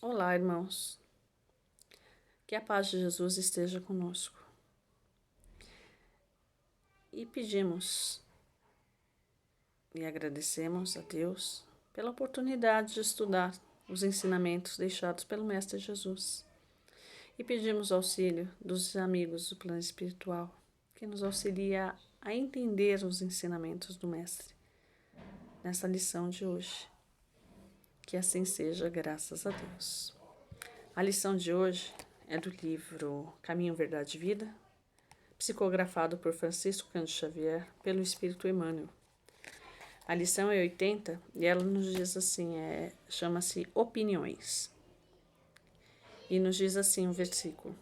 Olá, irmãos. Que a paz de Jesus esteja conosco. E pedimos e agradecemos a Deus pela oportunidade de estudar os ensinamentos deixados pelo Mestre Jesus. E pedimos auxílio dos amigos do plano espiritual, que nos auxilia a entender os ensinamentos do Mestre nessa lição de hoje. Que assim seja, graças a Deus. A lição de hoje é do livro Caminho, Verdade e Vida, psicografado por Francisco Cândido Xavier, pelo Espírito Emmanuel. A lição é 80 e ela nos diz assim, chama-se Opiniões. E nos diz assim o versículo: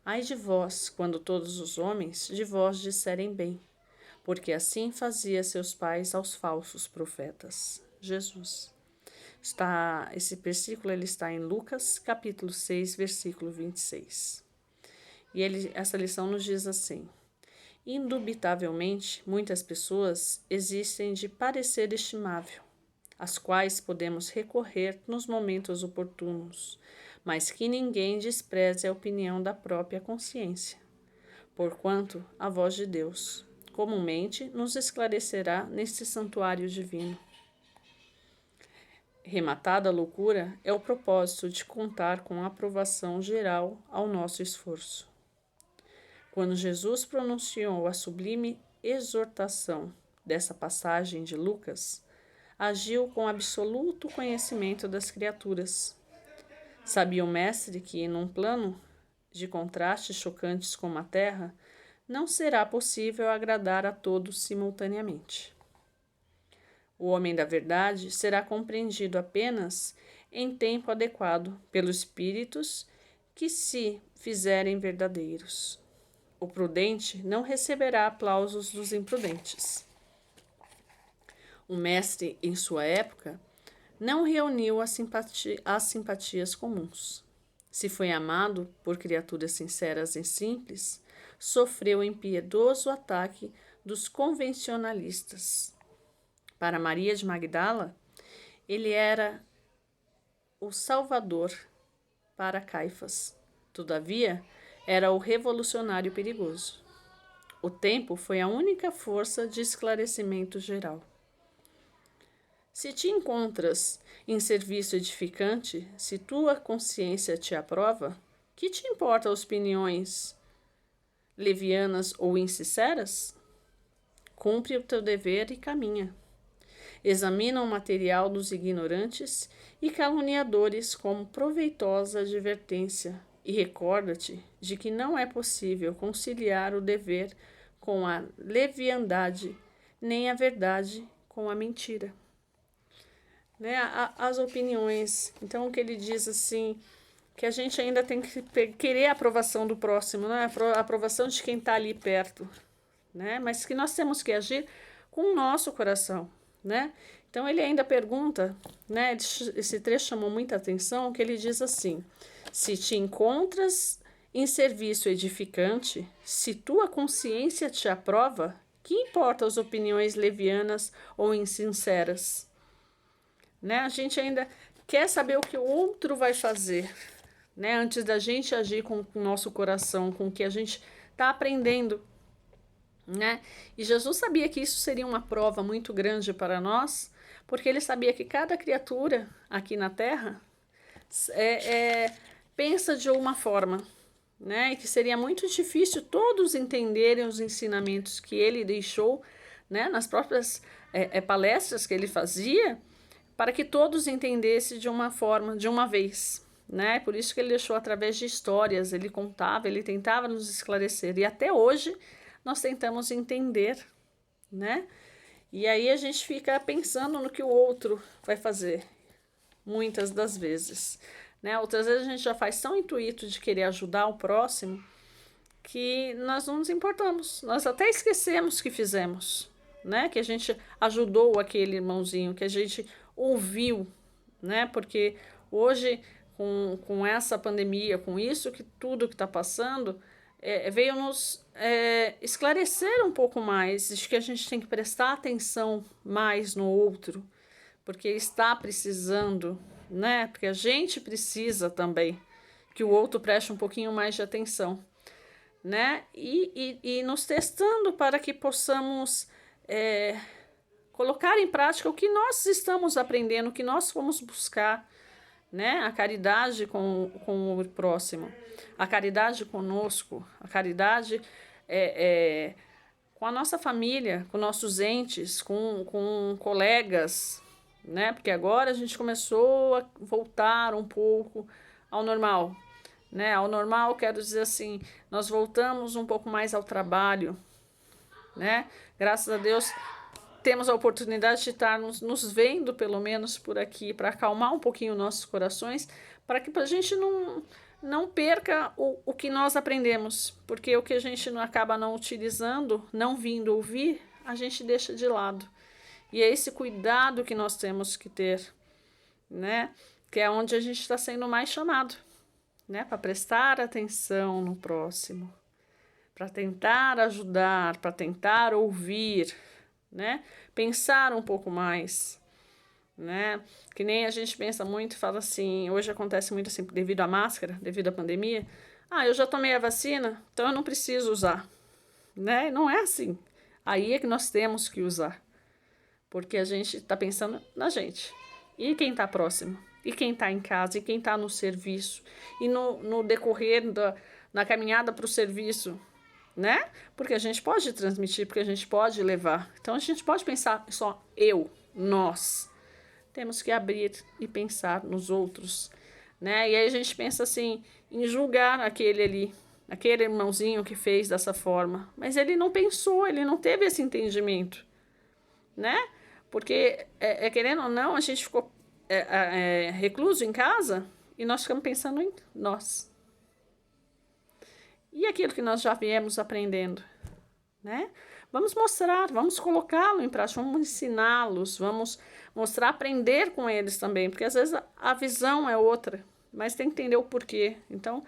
Ai de vós, quando todos os homens de vós disserem bem, porque assim fazia seus pais aos falsos profetas. Jesus. Esse versículo ele está em Lucas, capítulo 6, versículo 26. E essa lição nos diz assim: Indubitavelmente, muitas pessoas existem de parecer estimável, às quais podemos recorrer nos momentos oportunos, mas que ninguém despreze a opinião da própria consciência, porquanto a voz de Deus, comumente, nos esclarecerá neste santuário divino. Rematada a loucura é o propósito de contar com a aprovação geral ao nosso esforço. Quando Jesus pronunciou a sublime exortação dessa passagem de Lucas, agiu com absoluto conhecimento das criaturas. Sabia o mestre que, num plano de contrastes chocantes como a terra, não será possível agradar a todos simultaneamente. O homem da verdade será compreendido apenas em tempo adequado pelos espíritos que se fizerem verdadeiros. O prudente não receberá aplausos dos imprudentes. O mestre, em sua época, não reuniu as simpatias comuns. Se foi amado por criaturas sinceras e simples, sofreu impiedoso ataque dos convencionalistas. Para Maria de Magdala, ele era o Salvador para Caifás. Todavia, era o revolucionário perigoso. O tempo foi a única força de esclarecimento geral. Se te encontras em serviço edificante, se tua consciência te aprova, que te importa as opiniões levianas ou insinceras? Cumpre o teu dever e caminha. Examina o material dos ignorantes e caluniadores como proveitosa advertência e recorda-te de que não é possível conciliar o dever com a leviandade, nem a verdade com a mentira. Né? As opiniões. Então, o que ele diz assim, que a gente ainda tem que querer a aprovação do próximo, né? A aprovação de quem está ali perto, né? Mas que nós temos que agir com o nosso coração, né? Então ele ainda pergunta, né? Esse trecho chamou muita atenção, que ele diz assim: se te encontras em serviço edificante, se tua consciência te aprova, que importa as opiniões levianas ou insinceras? Né? A gente ainda quer saber o que o outro vai fazer, né? Antes da gente agir com o nosso coração, com o que a gente está aprendendo. Né? E Jesus sabia que isso seria uma prova muito grande para nós, porque ele sabia que cada criatura aqui na Terra pensa de uma forma, né? E que seria muito difícil todos entenderem os ensinamentos que ele deixou, né? Nas próprias palestras que ele fazia, para que todos entendessem de uma forma, de uma vez. Né? Por isso que ele deixou através de histórias, ele contava, ele tentava nos esclarecer. E até hoje nós tentamos entender, né? E aí a gente fica pensando no que o outro vai fazer, muitas das vezes. Né? Outras vezes a gente já faz tão intuito de querer ajudar o próximo que nós não nos importamos. Nós até esquecemos que fizemos, né? Que a gente ajudou aquele irmãozinho, que a gente ouviu, né? Porque hoje, com essa pandemia, com isso que tudo que está passando, veio nos esclarecer um pouco mais de que a gente tem que prestar atenção mais no outro, porque está precisando, né? Porque a gente precisa também que o outro preste um pouquinho mais de atenção, né? E nos testando para que possamos colocar em prática o que nós estamos aprendendo, o que nós fomos buscar, né? A caridade com o próximo, a caridade conosco, a caridade com a nossa família, com nossos entes, com colegas, né? Porque agora a gente começou a voltar um pouco ao normal, né? Ao normal, quero dizer assim, nós voltamos um pouco mais ao trabalho, né? Graças a Deus temos a oportunidade de estar nos vendo, pelo menos por aqui, para acalmar um pouquinho nossos corações, para que a gente não perca o que nós aprendemos, porque o que a gente não acaba não utilizando, não vindo ouvir, a gente deixa de lado. E é esse cuidado que nós temos que ter, né? Que é onde a gente está sendo mais chamado, né? Para prestar atenção no próximo, para tentar ajudar, para tentar ouvir, né? Pensar um pouco mais, né? Que nem a gente pensa muito e fala assim, hoje acontece muito assim, devido à máscara, devido à pandemia. Ah, eu já tomei a vacina, então eu não preciso usar, né? Não é assim. Aí é que nós temos que usar, porque a gente está pensando na gente. E quem está próximo? E quem está em casa? E quem está no serviço? E no decorrer na caminhada para o serviço, né? Porque a gente pode transmitir, porque a gente pode levar. Então a gente pode pensar só eu, nós. Temos que abrir e pensar nos outros, né? E aí a gente pensa assim, em julgar aquele ali, aquele irmãozinho que fez dessa forma. Mas ele não pensou, ele não teve esse entendimento, né? Porque, querendo ou não, a gente ficou recluso em casa e nós ficamos pensando em nós. E aquilo que nós já viemos aprendendo, né? Vamos mostrar, vamos colocá-lo em prática, vamos ensiná-los, vamos mostrar, aprender com eles também, porque às vezes a visão é outra, mas tem que entender o porquê. Então,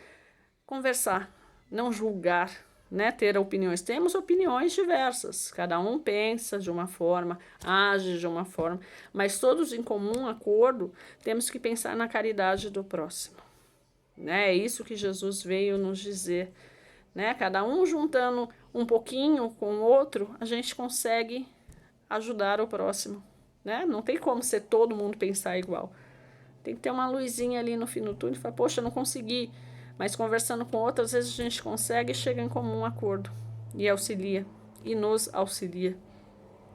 conversar, não julgar, né? Ter opiniões. Temos opiniões diversas, cada um pensa de uma forma, age de uma forma, mas todos em comum acordo temos que pensar na caridade do próximo, né? É isso que Jesus veio nos dizer, né? Cada um juntando um pouquinho com o outro, a gente consegue ajudar o próximo, né? Não tem como ser todo mundo pensar igual. Tem que ter uma luzinha ali no fim do túnel e falar, poxa, não consegui. Mas conversando com outras, às vezes a gente consegue e chega em comum acordo. E auxilia. E nos auxilia,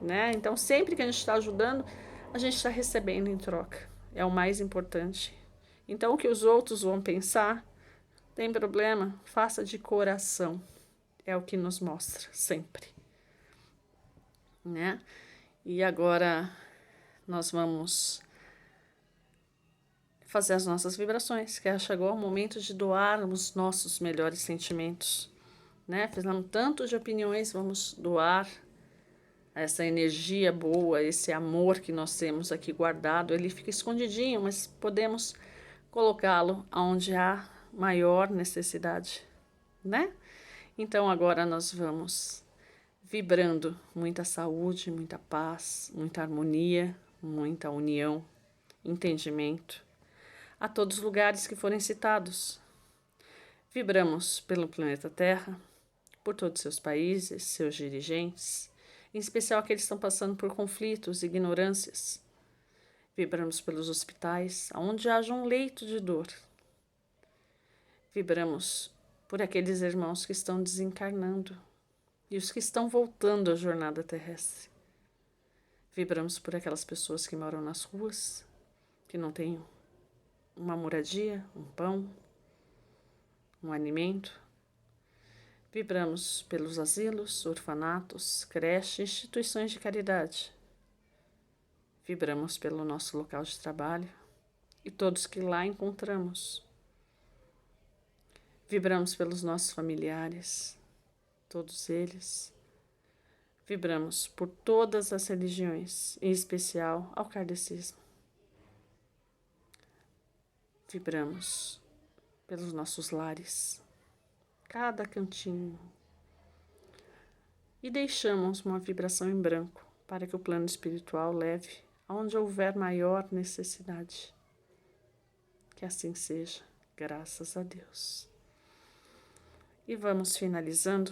né? Então, sempre que a gente está ajudando, a gente está recebendo em troca. É o mais importante. Então, o que os outros vão pensar, tem problema? Faça de coração. É o que nos mostra, sempre, né? E agora nós vamos fazer as nossas vibrações, que chegou o momento de doarmos nossos melhores sentimentos, né? Fizemos tanto de opiniões, vamos doar essa energia boa, esse amor que nós temos aqui guardado. Ele fica escondidinho, mas podemos colocá-lo onde há maior necessidade, né? Então agora nós vamos vibrando muita saúde, muita paz, muita harmonia, muita união, entendimento a todos os lugares que forem citados. Vibramos pelo planeta Terra, por todos seus países, seus dirigentes, em especial aqueles que estão passando por conflitos e ignorâncias. Vibramos pelos hospitais, onde haja um leito de dor. Vibramos por aqueles irmãos que estão desencarnando e os que estão voltando à jornada terrestre. Vibramos por aquelas pessoas que moram nas ruas, que não têm uma moradia, um pão, um alimento. Vibramos pelos asilos, orfanatos, creches, instituições de caridade. Vibramos pelo nosso local de trabalho e todos que lá encontramos. Vibramos pelos nossos familiares, todos eles. Vibramos por todas as religiões, em especial ao kardecismo. Vibramos pelos nossos lares, cada cantinho. E deixamos uma vibração em branco para que o plano espiritual leve aonde houver maior necessidade. Que assim seja, graças a Deus. E vamos finalizando.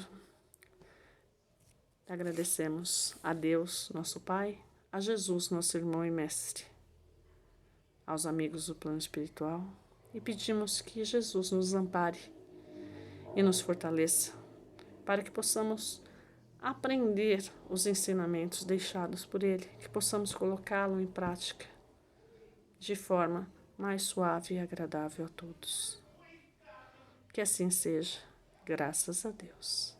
Agradecemos a Deus, nosso Pai, a Jesus, nosso irmão e mestre, aos amigos do plano espiritual, e pedimos que Jesus nos ampare e nos fortaleça, para que possamos aprender os ensinamentos deixados por Ele, que possamos colocá-lo em prática de forma mais suave e agradável a todos. Que assim seja, graças a Deus.